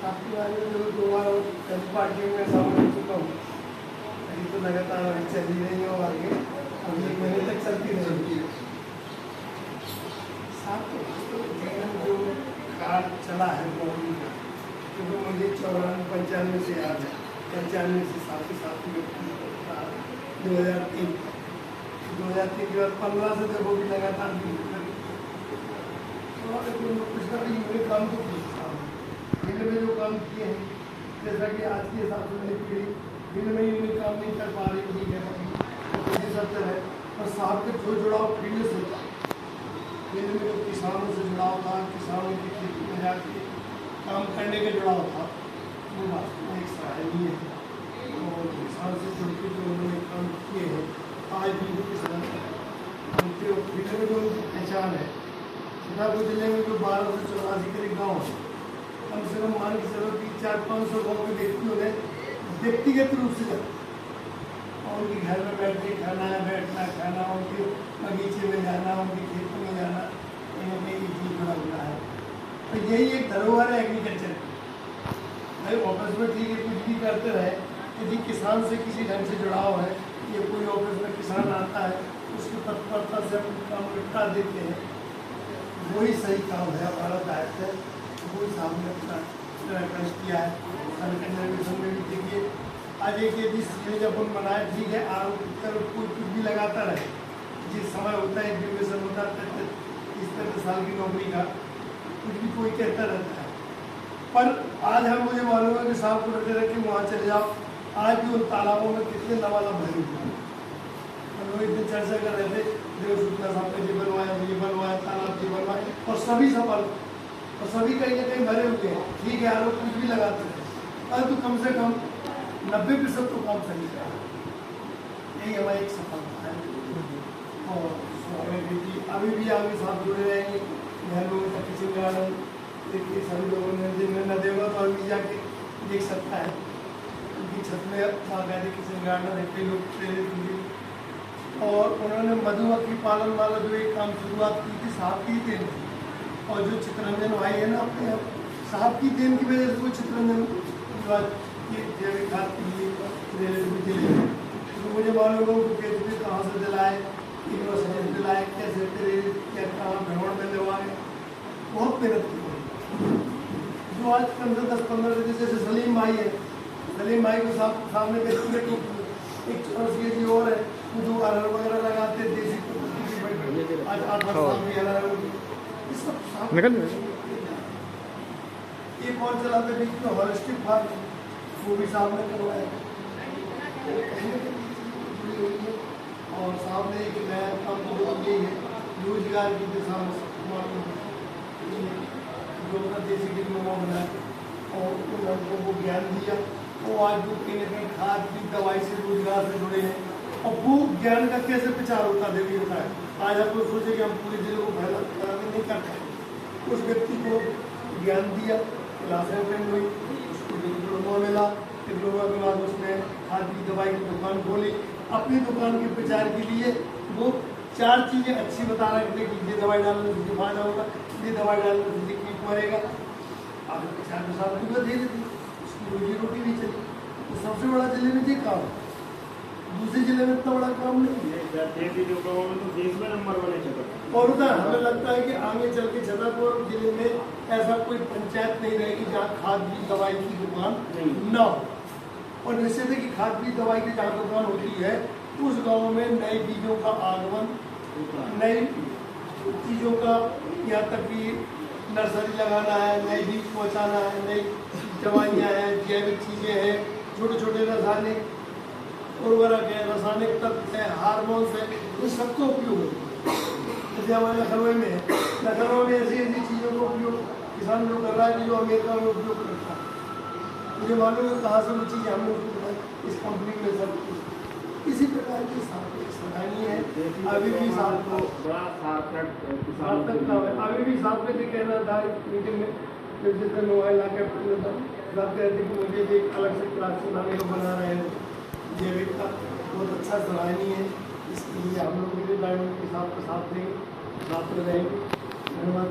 आपकी वाली जो दो बार कभी पार्टियों में शामिल हो चुका हूँ। अभी तो लगातार अभी चल ही रही हो आगे, अभी 1 महीने तक चलती रहेगी। साथ तो जीवन जो काल चला है गवर्नमेंट का, क्योंकि मुझे 94-95 से याद है, 95 से साथ ही 2003 के बाद 15 से जब वो भी लगातार कुछ ना कुछ काम तो फील्ड में जो काम किए हैं, जैसा कि आज के हिसाब से मेरी पीढ़ी फील्ड में यूनिक काम नहीं कर पा रही है, मुझे सब है। और साहब का जो जुड़ाव फील्ड से था, फील्ड में जो किसानों से जुड़ाव था, किसानों की खेती में जाके काम करने का जुड़ाव था, वो वास्तव में एक सराहनीय है। और किसान से जुड़ के जो उन्होंने काम किए हैं, आज भी वो किसान उनके फील्ड में जो उनकी पहचान है। सीतापुर जिले में जो 1284 करीब गाँव है, कम से कम मान के चलो कि 400-500 गाँव के व्यक्तियों ने व्यक्तिगत रूप से और उनके घर में बैठ के खाना है, बैठना खाना, उनके बगीचे में जाना, उनके खेतों में जाना, कहीं ना कहीं चीज़ बड़ा बुरा है। तो यही एक धरोहर है एग्रीकल्चर की। भाई ऑफिस में ठीक है कुछ भी करते रहे, यदि किसान से किसी ढंग से जुड़ाव है, ये कोई ऑफिस में किसान आता है, उसकी तत्परता से हम काम निपटा देते हैं, वही सही काम है, हमारा दायित्व है। वही सामने अपना किया है। कन्वेंशन में भी देखिए, आज एक यदि सीधे जब हम बनाए ठीक है, आरोप कोई कुछ भी लगाता रहे, जिस समय होता है ड्यूरेशन होता है 30-35 साल की नौकरी का, कुछ भी कोई कहता रहता है। पर आज हम मुझे मालूम है कि साहब को रखे रखे वहाँ चले जाओ, आज भी उन तालाबों में कितने लबालब भरे हुए हैं। हम लोग एक दिन चर्चा कर रहे थे, देव शुक्ला साहब ने ये बनवाया, तालाब ये बनवाए, और सभी सफल, और सभी कहीं ना कहीं भरे हुए हैं। ठीक है, आरोप कुछ भी लगाते हैं, परंतु कम से कम 90% तो काम सही है। यही हमारी एक सफलता है। और अभी भी आगे साथ जुड़े रहेंगे। घर लोगों का किचन गार्डन देखिए, सभी लोगों ने जिनमें न देगा तो अभी जाके देख सकता है, उनकी छत में बाकायदे किचन गार्डन है, कई लोग प्रेरित हुए। और उन्होंने मधुमक्खी पालन वाला जो एक काम शुरुआत की थी, साहब की देन, और जो चित्ररंजन भाई है ना, अपने साहब की देन की वजह से वो चित्ररंजन जैविक खाद के लिए दिले। तो मुझे मालूम हो कि कहाँ से दिलाए, यूनिवर्सिटी दिलाए, कैसे प्रेरित, क्या कहाँ भ्रमण में दिलवाए, बहुत मेहनत की। जो आज कम से 10-15 दिन जैसे सलीम भाई है, सलीम भाई को सामने व्यक्तिगत एक जी और है, जो अरहर वगैरह लगाते देसी, आज 8 साल भी अरहर निकल। एक और चलाते बीच में हॉलिस्टिक फार्म, वो भी साहब ने करवाया। और साहब ने एक नया काम यही है, रोजगार की दिशा में जो अपना देसी डिप्लोमा बनाया और उन लड़कों को ज्ञान दिया। वो आज वो कहीं ना कहीं खाद की दवाई से रोजगार से जुड़े हैं, और वो ज्ञान का कैसे प्रचार होता देखिए होता है। आज आप लोग सोचे कि हम पूरे जिले को फैला नहीं करते, उस व्यक्ति को ज्ञान दिया, क्लास अटेंड हुई, उसको डिप्लोमा मिला, डिप्लोमा के बाद उसने खाद की दवाई की दुकान खोली। अपनी दुकान के प्रचार के लिए वो 4 चीज़ें अच्छी बता रहे थे कि ये दवाई डालने से फायदा होगा, ये दवाई डालने से तकलीफ मरेगा। आगे प्रचार प्रसार की दे देती, उसकी रोजी रोटी भी चली। तो सबसे बड़ा जिले में ये काम, दूसरे जिले में इतना बड़ा काम नहीं है। देश में नंबर 1 है। और उधर हमें लगता है कि आगे चल के छतरपुर जिले में ऐसा कोई पंचायत नहीं रहेगी जहाँ खाद बीज दवाई की दुकान न हो। और निश्चित है कि खाद बीज दवाई की जहाँ दुकान होती है, उस गांव में नए बीजों का आगमन, नई चीज़ों का, यहाँ तक कि नर्सरी लगाना है, नए बीज पहुँचाना है, नई दवाइयाँ हैं, जैविक चीज़ें हैं, छोटे छोटे रासायनिक उर्वरक है, रासायनिक तत्व है, हार्मोन्स है, इन सबका उपयोग होता है। जैसे हमारे लखनऊ में है, लखनऊ में ऐसी चीज़ों का उपयोग किसान जो कर रहा है कि जो अमेरिका में उपयोग करता है। मुझे मालूम है कहाँ से वो चीज़ हमने उसको इस कंपनी में सब इसी प्रकार की सराहनीय है। अभी भी साथ को अभी भी साथ में भी कहना था मीटिंग में, जिससे मोबाइल ला के बात कहते कि मुझे एक अलग से क्लास सुनाने को बना रहे हैं जैविक का, बहुत अच्छा सराहनीय है। इसके लिए हम लोग भी के साथ देंगे, साथ में रहेंगे। धन्यवाद।